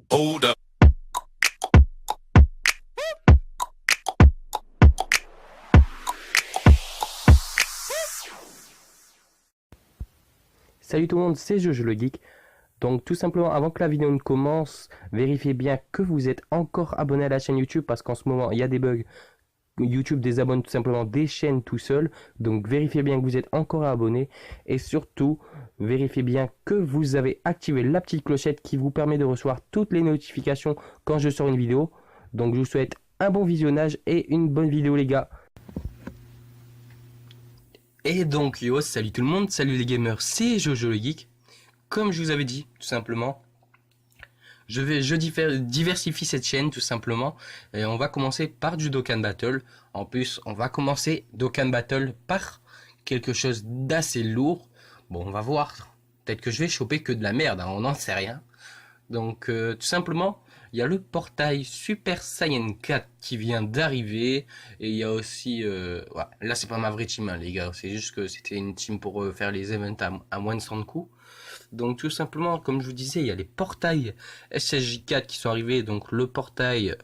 Hold up. Salut tout le monde, c'est Jojo le Geek. Donc tout simplement, avant que la vidéo ne commence, vérifiez bien que vous êtes encore abonné à la chaîne YouTube parce qu'en ce moment, il y a des bugs. YouTube désabonne tout simplement des chaînes tout seul. Donc vérifiez bien que vous êtes encore abonné. Et surtout, vérifiez bien que vous avez activé la petite clochette qui vous permet de recevoir toutes les notifications quand je sors une vidéo. Donc je vous souhaite un bon visionnage et une bonne vidéo les gars. Et donc yo, salut tout le monde, salut les gamers, c'est Jojo le Geek. Comme je vous avais dit, tout simplement, je diversifie cette chaîne tout simplement. Et on va commencer par du Dokkan Battle. En plus, on va commencer Dokkan Battle par quelque chose d'assez lourd. Bon, on va voir. Peut-être que je vais choper que de la merde, hein, on n'en sait rien. Donc tout simplement, il y a le portail Super Saiyan 4 qui vient d'arriver. Et il y a aussi... ouais, là c'est pas ma vraie team hein, les gars. C'est juste que c'était une team pour faire les events à moins de 100 coups. Donc tout simplement, comme je vous disais, il y a les portails SSJ4 qui sont arrivés. Donc le portail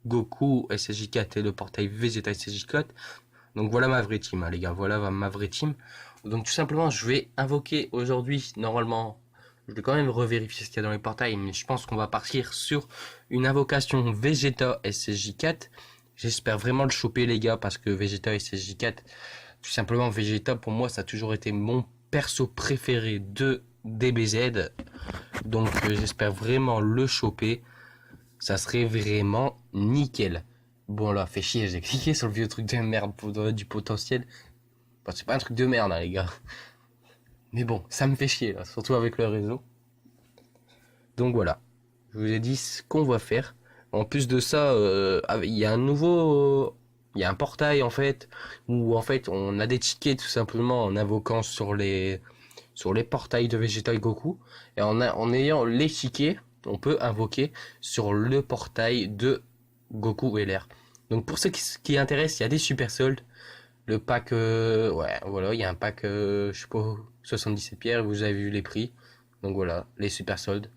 Goku SSJ4 et le portail Vegeta SSJ4. Donc voilà ma vraie team hein, les gars. Voilà ma vraie team. Donc tout simplement, je vais invoquer aujourd'hui, normalement... Je vais quand même revérifier ce qu'il y a dans les portails, mais je pense qu'on va partir sur une invocation Vegeta SSJ4. J'espère vraiment le choper les gars, parce que Vegeta SSJ4, tout simplement Vegeta pour moi ça a toujours été mon perso préféré de DBZ. Donc j'espère vraiment le choper. Ça serait vraiment nickel. Bon là, fait chier, j'ai cliqué sur le vieux truc de merde pour donner du potentiel. Bon, c'est pas un truc de merde hein, les gars. Mais bon, ça me fait chier là, surtout avec le réseau. Donc voilà, je vous ai dit ce qu'on va faire. En plus de ça, il y a il y a un portail en fait, où en fait on a des tickets tout simplement en invoquant sur les portails de Vegeta et Goku. Et en ayant les tickets, on peut invoquer sur le portail de Goku et l'air. Donc pour ceux qui intéressent, il y a des super soldes. Le pack, ouais, voilà, il y a un pack, je sais pas, 77 pierres, vous avez vu les prix. Donc voilà, les super soldes.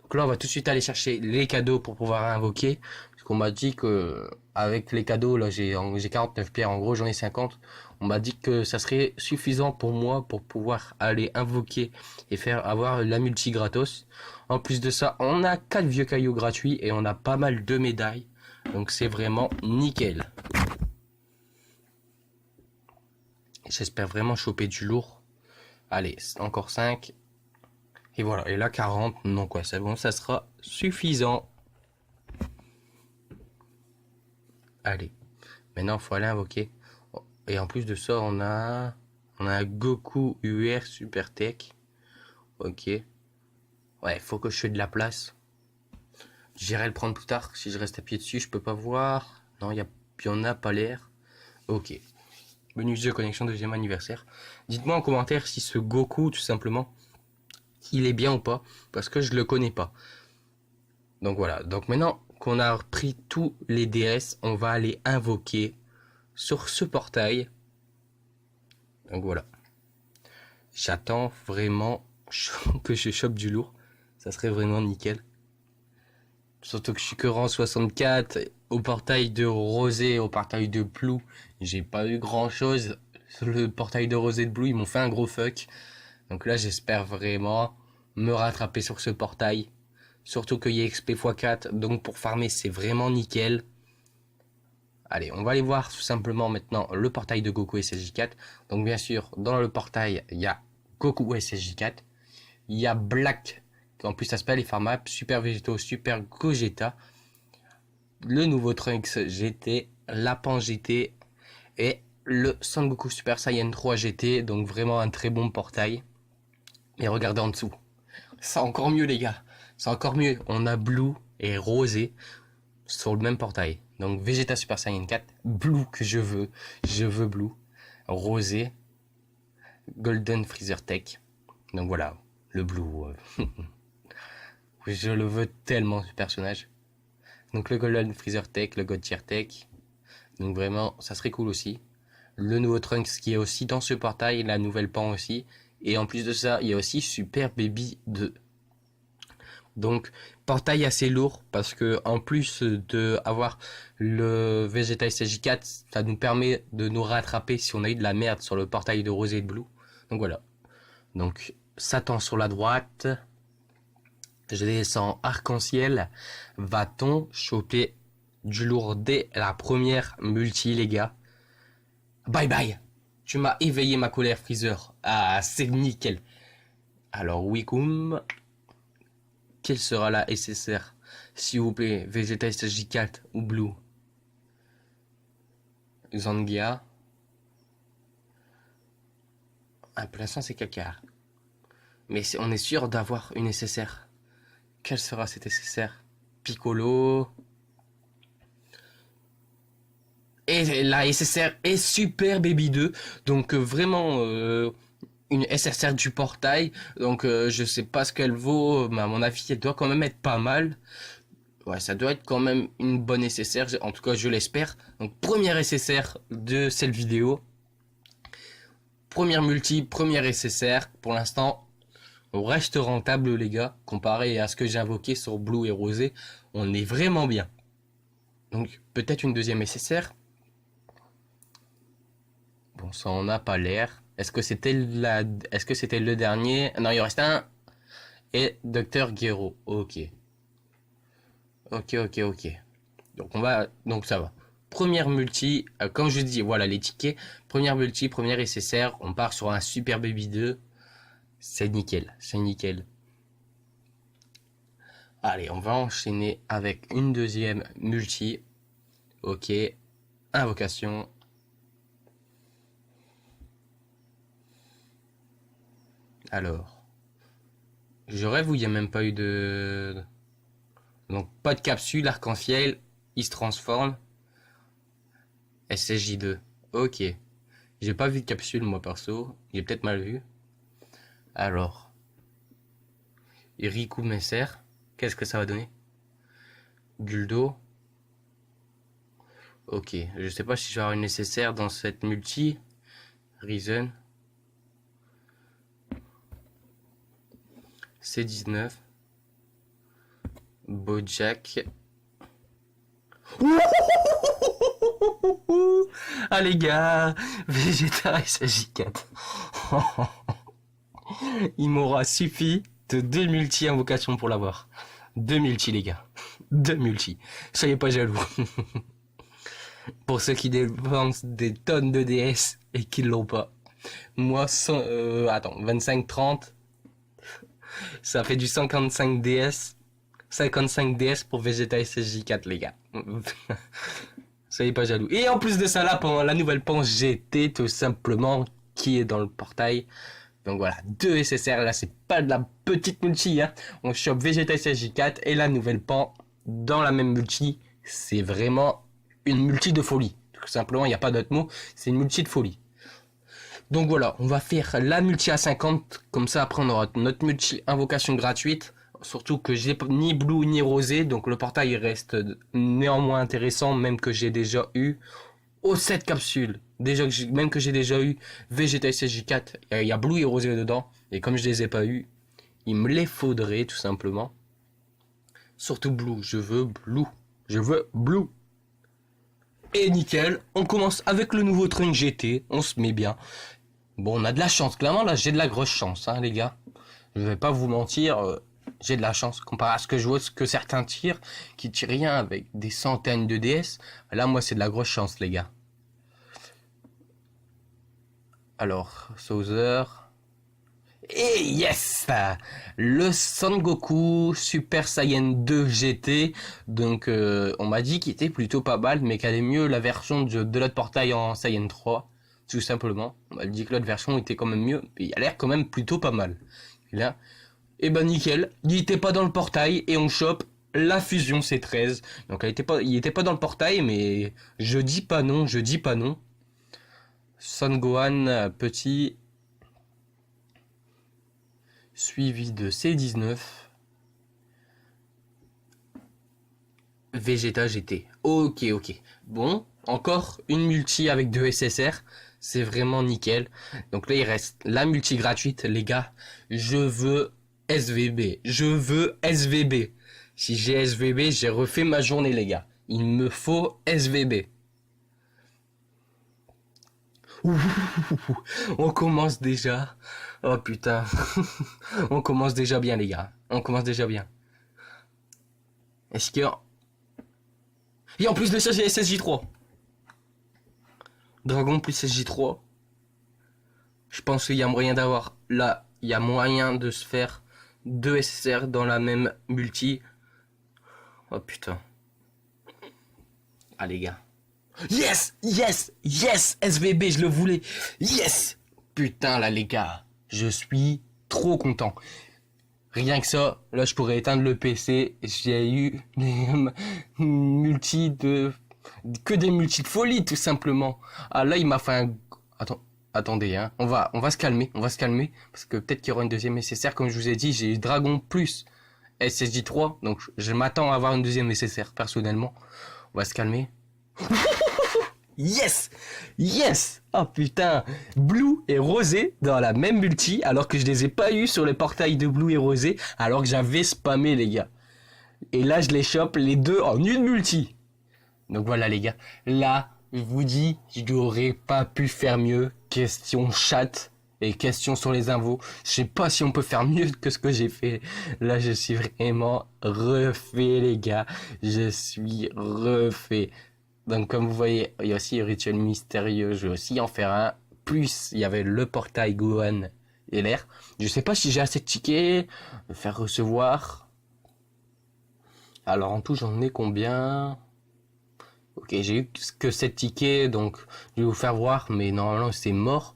Donc là, on va tout de suite aller chercher les cadeaux pour pouvoir invoquer. Parce qu'on m'a dit que, avec les cadeaux, là, j'ai 49 pierres, en gros, j'en ai 50. On m'a dit que ça serait suffisant pour moi pour pouvoir aller invoquer et faire avoir la multi gratos. En plus de ça, on a 4 vieux cailloux gratuits et on a pas mal de médailles. Donc c'est vraiment nickel. J'espère vraiment choper du lourd. Allez, encore 5. Et voilà, et là 40, non quoi, c'est bon, ça sera suffisant. Allez, maintenant il faut aller invoquer. Et en plus de ça, on a un Goku UR Super Tech. Ok. Ouais, faut que je fasse de la place. J'irai le prendre plus tard. Si je reste appuyé dessus, je peux pas voir. Non, il y en a pas l'air. Ok. Bonus de connexion deuxième anniversaire. Dites-moi en commentaire si ce Goku, tout simplement, il est bien ou pas. Parce que je le connais pas. Donc voilà. Donc maintenant qu'on a pris tous les DS, on va aller invoquer sur ce portail. Donc voilà. J'attends vraiment que je chope du lourd. Ça serait vraiment nickel. Surtout que je suis que rang 64. Au portail de Rosé, au portail de Blue, j'ai pas eu grand chose. Sur le portail de Rosé de Blue, ils m'ont fait un gros fuck. Donc là, j'espère vraiment me rattraper sur ce portail. Surtout qu'il y a XP x4. Donc pour farmer, c'est vraiment nickel. Allez, on va aller voir tout simplement maintenant le portail de Goku SSJ4. Donc bien sûr, dans le portail, il y a Goku SSJ4. Il y a Black, qui en plus ça s'appelle les Farmap, Super Vegeto, Super Gogeta. Le nouveau Trunks GT, Lapin GT et le Son Goku Super Saiyan 3 GT. Donc vraiment un très bon portail. Et regardez en dessous. C'est encore mieux les gars. C'est encore mieux. On a Blue et Rosé sur le même portail. Donc Vegeta Super Saiyan 4, Blue que je veux Blue, Rosé, Golden Freezer Tech. Donc voilà, le Blue. Je le veux tellement ce personnage. Donc le Golden Freezer Tech, le God Tier Tech. Donc vraiment, ça serait cool aussi. Le nouveau Trunks qui est aussi dans ce portail, la nouvelle Pan aussi. Et en plus de ça, il y a aussi Super Baby 2. Donc portail assez lourd parce que en plus de avoir le Vegeta SSJ4, ça nous permet de nous rattraper si on a eu de la merde sur le portail de Rosé et de Blue. Donc voilà. Donc Satan sur la droite. Je descends arc-en-ciel. Va-t-on choper du lourd dès la première multi, les gars? Bye bye. Tu m'as éveillé ma colère, Freezer. Ah, c'est nickel. Alors, Wicum. Quelle sera la SSR? S'il vous plaît, Vegeta SSJ4 ou Blue? Zangia. Ah, pour l'instant, c'est caca. Mais on est sûr d'avoir une SSR. Quelle sera cette SSR? Piccolo. Et la SSR est Super Baby 2. Donc vraiment une SSR du portail. Donc je sais pas ce qu'elle vaut. Mais à mon avis, elle doit quand même être pas mal. Ouais, ça doit être quand même une bonne SSR. En tout cas, je l'espère. Donc première SSR de cette vidéo. Première multi, première SSR. Pour l'instant, on reste rentable les gars. Comparé à ce que j'ai invoqué sur Blue et Rosé, on est vraiment bien. Donc peut-être une deuxième SSR. Bon, ça en a pas l'air. Est-ce que c'était le dernier? Non, il en reste un. Et Dr Gero. Ok. Ok. Donc ça va. Première multi, comme je dis, voilà les tickets. Première multi, première SSR. On part sur un Super Baby 2. C'est nickel. Allez, on va enchaîner avec une deuxième multi. Ok. Invocation. Alors, je rêve où il n'y a même pas eu de... Donc, pas de capsule, arc-en-ciel, il se transforme. SSJ2, ok. J'ai pas vu de capsule, moi, perso. J'ai peut-être mal vu. Alors, Riku Messer, qu'est-ce que ça va donner? Guldo. Ok, je sais pas si je vais avoir une nécessaire dans cette multi. Reason. C19. Bojack. Ah les gars, Vegeta SSJ4. Il m'aura suffi de 2 multi invocations pour l'avoir. 2 multi les gars. 2 multi. Soyez pas jaloux. Pour ceux qui dépensent des tonnes de DS et qui l'ont pas. Moi, 25-30. Ça fait du 55 DS. 55 DS pour Vegeta SSJ4 les gars. Soyez pas jaloux. Et en plus de ça là, pendant la nouvelle pan GT tout simplement qui est dans le portail. Donc voilà, 2 SSR là, c'est pas de la petite multi hein. On chope Vegeta SSJ4 et la nouvelle pan dans la même multi. C'est vraiment une multi de folie. Tout simplement, il n'y a pas d'autre mot, c'est une multi de folie. Donc voilà, on va faire la multi à 50, comme ça après on aura notre multi invocation gratuite. Surtout que j'ai ni Blue ni Rosé, donc le portail reste néanmoins intéressant, même que j'ai déjà eu aux 7 capsules. Même que j'ai déjà eu Vegeta SSJ4, il y a Blue et Rosé dedans, et comme je les ai pas eu, il me les faudrait tout simplement. Surtout Blue, je veux Blue. Et nickel, on commence avec le nouveau train GT, on se met bien. Bon, on a de la chance, clairement là j'ai de la grosse chance, hein les gars. Je vais pas vous mentir, j'ai de la chance comparé à ce que je vois, ce que certains tirent, qui tirent rien avec des centaines de DS. Là, moi, c'est de la grosse chance, les gars. Alors, Sauzer. Et yes! Le Son Goku Super Saiyan 2 GT. Donc, on m'a dit qu'il était plutôt pas mal, mais qu'elle est mieux la version de l'autre portail en Saiyan 3. Tout simplement. On m'a dit que l'autre version était quand même mieux. Mais il a l'air quand même plutôt pas mal. Et là, et ben nickel, il était pas dans le portail et on chope la fusion C13. Donc il était pas dans le portail, mais je dis pas non. Son Gohan petit suivi de C19. Vegeta GT. Ok. Bon, encore une multi avec 2 SSR. C'est vraiment nickel. Donc là, il reste la multi gratuite. Les gars, je veux SVB. Je veux SVB. Si j'ai SVB, j'ai refait ma journée, les gars. Il me faut SVB. Ouh, on commence déjà. Oh putain. On commence déjà bien, les gars. On commence déjà bien. Est-ce que... Et en plus de ça, j'ai SSJ3. Dragon plus SSJ3. Je pense qu'il y a moyen d'avoir... Là, il y a moyen de se faire 2 SSR dans la même multi. Oh putain. Ah les gars. Yes, yes, yes, SVB, je le voulais. Yes. Putain là les gars, je suis trop content. Rien que ça, là je pourrais éteindre le PC. J'ai eu des multi de... Que des multi de folie tout simplement. Ah là il m'a fait un... Attendez, hein. On va se calmer, parce que peut-être qu'il y aura une deuxième SSR. Comme je vous ai dit, j'ai eu Dragon plus SSJ3, donc je m'attends à avoir une deuxième SSR personnellement. On va se calmer. Yes! Yes! Oh putain! Blue et Rosé dans la même multi, alors que je les ai pas eu sur les portails de Blue et Rosé, alors que j'avais spammé les gars. Et là je les chope les deux en une multi. Donc voilà les gars. Là, je vous dis, je n'aurais pas pu faire mieux. Question chat et question sur les infos. Je sais pas si on peut faire mieux que ce que j'ai fait. Là, je suis vraiment refait les gars. Je suis refait. Donc comme vous voyez, il y a aussi le rituel mystérieux. Je vais aussi en faire un. Plus, il y avait le portail Gohan et l'air. Je sais pas si j'ai assez de tickets. Faire recevoir. Alors en tout, j'en ai combien? Ok, j'ai eu que 7 tickets, donc je vais vous faire voir, mais normalement c'est mort.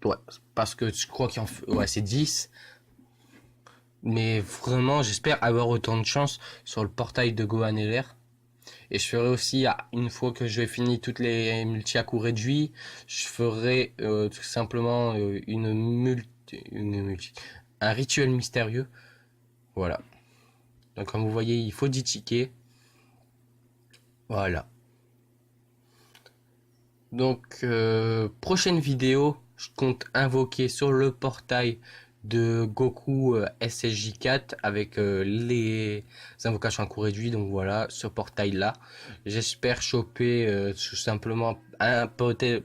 Ouais, parce que je crois qu'il en fait... Ouais, c'est 10. Mais vraiment, j'espère avoir autant de chance sur le portail de Gohan et l'air. Et je ferai aussi, une fois que je vais finir toutes les multi à coût réduit, je ferai tout simplement un rituel mystérieux. Voilà. Donc comme vous voyez, il faut 10 tickets. Voilà. Donc, prochaine vidéo, je compte invoquer sur le portail de Goku SSJ4 avec les invocations à coût réduit. Donc voilà, ce portail-là. J'espère choper tout simplement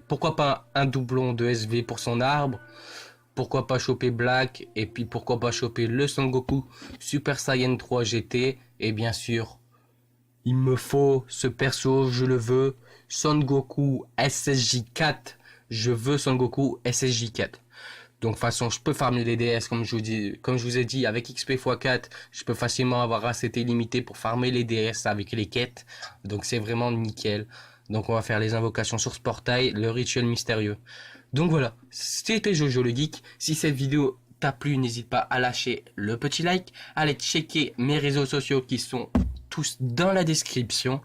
pourquoi pas un doublon de SV pour son arbre. Pourquoi pas choper Black. Et puis pourquoi pas choper le Son Goku Super Saiyan 3 GT. Et bien sûr, il me faut ce perso, je le veux. Son Goku SSJ4. Je veux Son Goku SSJ4. Donc de toute façon, je peux farmer les DS comme je vous ai dit, avec XP x4, je peux facilement avoir assez illimité pour farmer les DS avec les quêtes. Donc c'est vraiment nickel. Donc on va faire les invocations sur ce portail, le rituel mystérieux. Donc voilà, c'était Jojo le Geek. Si cette vidéo t'a plu, n'hésite pas à lâcher le petit like, à aller checker mes réseaux sociaux qui sont tous dans la description.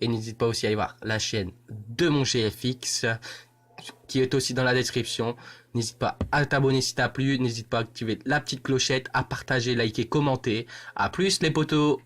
Et n'hésite pas aussi à aller voir la chaîne de mon GFX qui est aussi dans la description. N'hésite pas à t'abonner si t'as plu. N'hésite pas à activer la petite clochette, à partager, liker, commenter. À plus les potos!